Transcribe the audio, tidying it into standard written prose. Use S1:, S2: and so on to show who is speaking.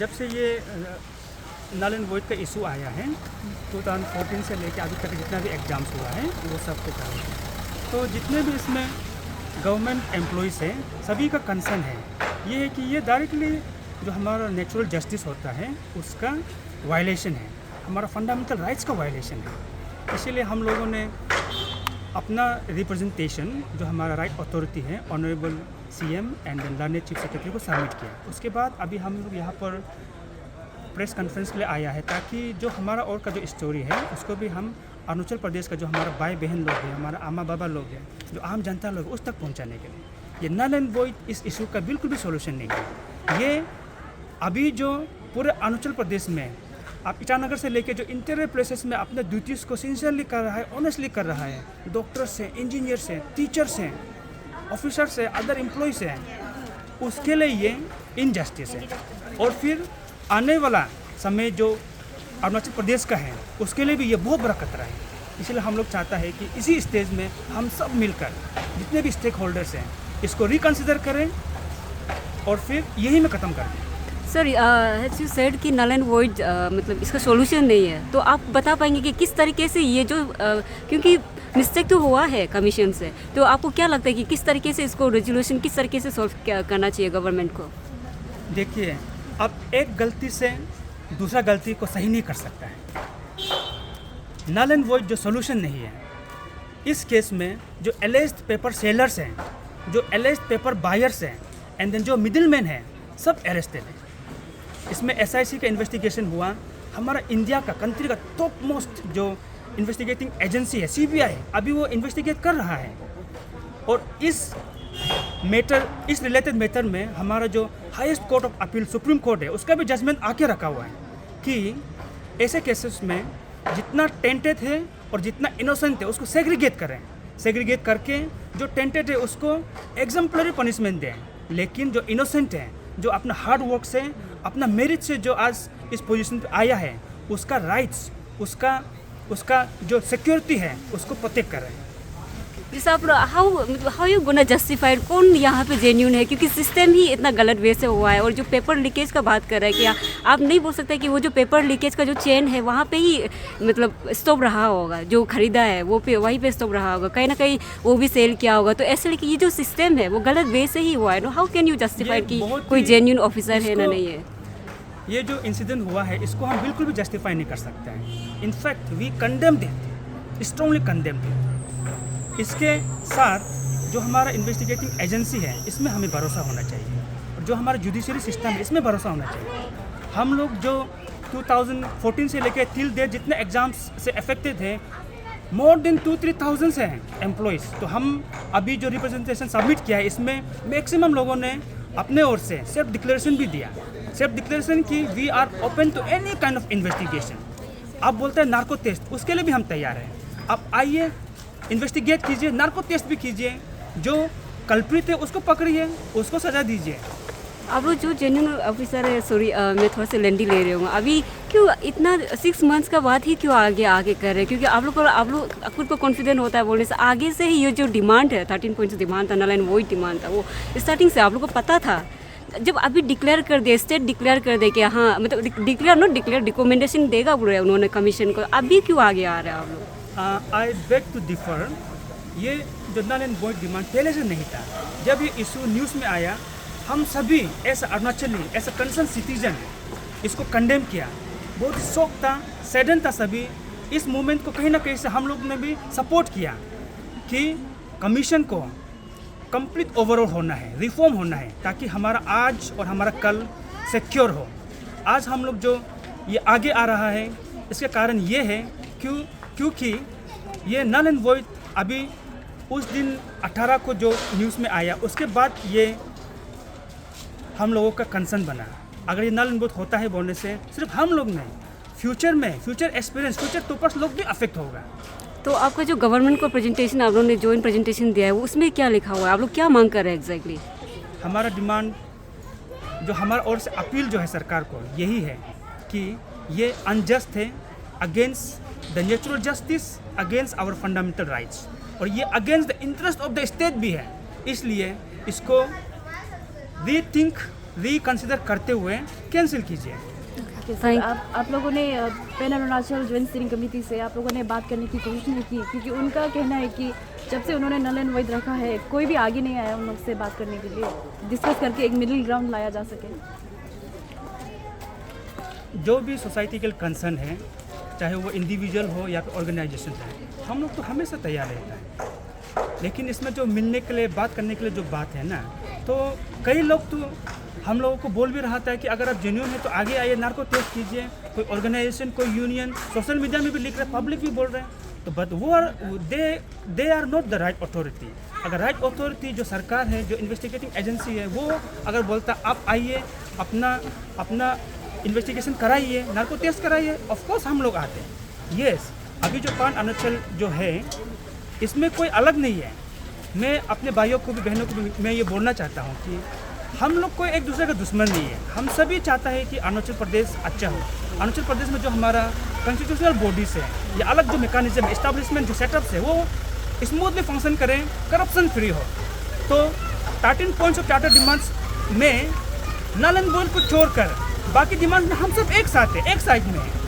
S1: जब से ये नल एंड वॉइड का इशू आया है 2014 से लेकर अभी तक जितना भी एग्ज़ाम्स हुआ है वो सब के कारण, तो जितने भी इसमें गवर्नमेंट एम्प्लॉइज़ हैं सभी का कंसर्न है ये है कि ये डायरेक्टली जो हमारा नेचुरल जस्टिस होता है उसका वायलेशन है, हमारा फंडामेंटल राइट्स का वायलेशन है। इसीलिए हम लोगों ने अपना रिप्रेजेंटेशन जो हमारा राइट अथॉरिटी है honourable CM and learned chief secretary को सबमिट किया। उसके बाद अभी हम लोग यहाँ पर प्रेस कॉन्फ्रेंस के लिए आया है ताकि जो हमारा और का जो स्टोरी है उसको भी हम अरुणाचल प्रदेश का जो हमारा भाई बहन लोग हैं, हमारा अम्मा बाबा लोग हैं, जो आम जनता लोग उस तक पहुँचाने के लिए। ये नल एंड वॉइड इस इशू का बिल्कुल भी सोल्यूशन नहीं है। ये अभी जो पूरे अरुणाचल प्रदेश में आप ईटानगर से लेके जो इंटीरियर प्लेसेस में अपने ड्यूटीज़ को सिंसियरली कर रहा है, ऑनेस्टली कर रहा है, डॉक्टर्स हैं, इंजीनियर्स हैं, टीचर्स हैं, ऑफिसर्स हैं, अदर एम्प्लॉयज़ हैं, उसके लिए ये इनजस्टिस है। और फिर आने वाला समय जो अरुणाचल प्रदेश का है उसके लिए भी ये बहुत बड़ा खतरा है। इसलिए हम लोग चाहता है कि इसी स्टेज में हम सब मिलकर जितने भी स्टेक होल्डर्स हैं इसको रिकन्सिडर करें और फिर यही में ख़त्म कर दें।
S2: सर हैज़ यू सेड कि नल एंड वॉइड मतलब इसका सॉल्यूशन नहीं है, तो आप बता पाएंगे कि किस तरीके से ये जो क्योंकि मिस्टेक तो हुआ है कमीशन से, तो आपको क्या लगता है कि किस तरीके से इसको रेजोल्यूशन किस तरीके से सॉल्व करना चाहिए गवर्नमेंट को?
S1: देखिए, अब एक गलती से दूसरा गलती को सही नहीं कर सकता है। नल एंड वॉइड जो सोल्यूशन नहीं है, इस केस में जो एलेज्ड पेपर सेलर्स हैं, जो एलेज्ड पेपर बायर्स हैं एंड देन जो मिडिलमैन हैं सब अरेस्टेड हैं। इसमें एसआईसी का इन्वेस्टिगेशन हुआ, हमारा इंडिया का कंट्री का टॉप मोस्ट जो इन्वेस्टिगेटिंग एजेंसी है सीबीआई, अभी वो इन्वेस्टिगेट कर रहा है। और इस रिलेटेड मैटर में हमारा जो highest court of appeal supreme court है उसका भी जजमेंट आके रखा हुआ है कि ऐसे केसेस में जितना टेंटेड है और जितना इनोसेंट है उसको सेग्रीगेट करें, सेग्रीगेट करके जो टेंटेड है उसको एग्जाम्पलरी पनिशमेंट दें, लेकिन जो इनोसेंट है, जो अपना हार्ड वर्क से, अपना मेरिट से जो आज इस पोजीशन पे आया है उसका राइट्स, उसका जो सिक्योरिटी है उसको प्रोटेक्ट करें।
S2: जैसे आप हाउ यू गोना जस्टिफाइड कौन यहाँ पे जेन्यून है, क्योंकि सिस्टम ही इतना गलत वे से हुआ है। और जो पेपर लीकेज का बात कर रहा है कि आप नहीं बोल सकते कि वो जो पेपर लीकेज का जो चेन है वहाँ पे ही मतलब स्टॉप रहा होगा, जो खरीदा है वो पे वहीं पे स्टॉप रहा होगा, कहीं ना कहीं वो भी सेल किया होगा। तो ऐसे लेकिन ये जो सिस्टम है वो गलत वे से ही हुआ है। हाउ कैन यू जस्टिफाइड कि कोई जेन्यून ऑफिसर है ना नहीं है?
S1: ये जो इंसिडेंट हुआ है इसको हम बिल्कुल भी जस्टिफाई नहीं कर सकते हैं। In fact we condemned it, strongly condemned it. इसके साथ जो हमारा इन्वेस्टिगेटिंग एजेंसी है इसमें हमें भरोसा होना चाहिए, और जो हमारा जुडिशरी सिस्टम है इसमें भरोसा होना चाहिए। हम लोग जो 2014 से लेकर टिल डेट जितने एग्ज़ाम्स से अफेक्टेड थे, मोर देन 2-3,000 से हैं एम्प्लॉयज़। तो हम अभी जो रिप्रेजेंटेशन सबमिट किया है इसमें मैक्सिमम लोगों ने अपने ओर से सेल्फ डिक्लेरेशन भी दिया, सेल्फ डिक्लेरेशन की we are open to any kind of investigation. आप बोलते हैं नार्को टेस्ट, उसके लिए भी हम तैयार हैं। आप आइए, इन्वेस्टिगेट कीजिए, नार्को टेस्ट भी कीजिए, जो कल्प्रिट है उसको पकड़िए, उसको सजा दीजिए।
S2: आप लोग जो जेन्युइन ऑफिसर है, सॉरी मैं थोड़ा सा लेंडी ले रही हूँ, अभी क्यों इतना 6 मंथ्स का बाद ही क्यों आगे कर रहे हैं? क्योंकि आप लोग खुद को कॉन्फिडेंट होता है बोलने से, आगे से ही ये जो डिमांड है 13 पॉइंट्स डिमांड था, नल एंड वॉइड डिमांड था, वो स्टार्टिंग से आप लोग को पता था। जब अभी डिक्लेयर कर दे, स्टेट डिक्लेयर कर दे कि हाँ मतलब डिक्लेयर रिकमेंडेशन देगा पूरे उन्होंने कमीशन को, अभी क्यों आगे आ रहे हैं आप लोग?
S1: I beg to differ. ये जो नल एंड वॉइड डिमांड पहले से नहीं था। जब ये इशू न्यूज़ में आया हम सभी as Arunachali, as a concern citizen इसको कंडेम किया। बहुत शौक था, सैडन था सभी। इस मूवमेंट को कहीं ना कहीं से हम लोग ने भी सपोर्ट किया कि कमीशन को कंप्लीट ओवरऑल होना है, रिफॉर्म होना है, ताकि हमारा आज और हमारा कल सिक्योर हो। आज हम लोग जो ये आगे आ रहा है इसके कारण ये है क्योंकि ये नल एंड वॉइड अभी उस दिन 18 को जो न्यूज़ में आया उसके बाद ये हम लोगों का कंसर्न बना। अगर ये नल एंड वॉइड होता है बोलने से सिर्फ हम लोग नहीं, फ्यूचर एक्सपीरियंस, फ्यूचर टॉपर्स लोग भी अफेक्ट होगा।
S2: तो आपका जो गवर्नमेंट को प्रेजेंटेशन आप लोगों ने जॉइंट प्रेजेंटेशन दिया है वो उसमें क्या लिखा हुआ है? आप लोग क्या मांग कर रहे हैं एग्जैक्टली?
S1: हमारा डिमांड जो हमारा ओर से अपील जो है सरकार को यही है कि ये अनजस्ट है, against the natural justice, against our fundamental rights, और ये against the interest of the state भी है। इसलिए इसको रीथिंक, रिकन्सिडर करते हुए कैंसिल कीजिए।
S2: Thank-
S3: आप लोगों ने pan Arunachal joint steering committee से आप लोगों ने बात करने की कोशिश नहीं की, क्योंकि उनका कहना है कि जब से उन्होंने नल एंड वैध रखा है कोई भी आगे नहीं आया उन लोग से बात करने के लिए, डिस्कस करके एक मिडिल ग्राउंड लाया जा सके।
S1: जो भी सोसाइटिकल कंसर्न है, चाहे वो इंडिविजुअल हो या फिर ऑर्गेनाइजेशन है, हम लोग तो हमेशा तैयार रहता है। लेकिन इसमें जो मिलने के लिए, बात करने के लिए जो बात है ना, तो कई लोग तो हम लोगों को बोल भी रहा था कि अगर आप जेन्युइन है तो आगे आइए, नार्को टेस्ट कीजिए। कोई ऑर्गेनाइजेशन, कोई यूनियन, सोशल मीडिया में भी लिख रहे हैं, पब्लिक भी बोल रहे हैं। तो बट वो they are not the right authority. अगर राइट अथॉरिटी जो सरकार है, जो इन्वेस्टिगेटिंग एजेंसी है, वो अगर बोलता आप आइए, अपना इन्वेस्टिगेशन कराइए, नार्को टेस्ट कराइए, ऑफ कोर्स हम लोग आते हैं। यस, अभी जो पैन अरुणाचल जो है इसमें कोई अलग नहीं है। मैं अपने भाइयों को भी, बहनों को भी मैं ये बोलना चाहता हूँ कि हम लोग कोई एक दूसरे का दुश्मन नहीं है। हम सभी चाहता है कि अरुणाचल प्रदेश अच्छा हो। अरुणाचल प्रदेश में जो हमारा कॉन्स्टिट्यूशनल बॉडीज है या अलग जो मैकेनिज्म, एस्टेब्लिशमेंट, जो सेटअप्स है, वो स्मूथली फंक्शन करें, करप्शन फ्री हो। तो 13 पॉइंट्स ऑफ चार्टर डिमांड्स में नल एंड वॉइड को छोड़कर बाकी डिमांड में हम सब एक साथ हैं, एक साइड में हैं।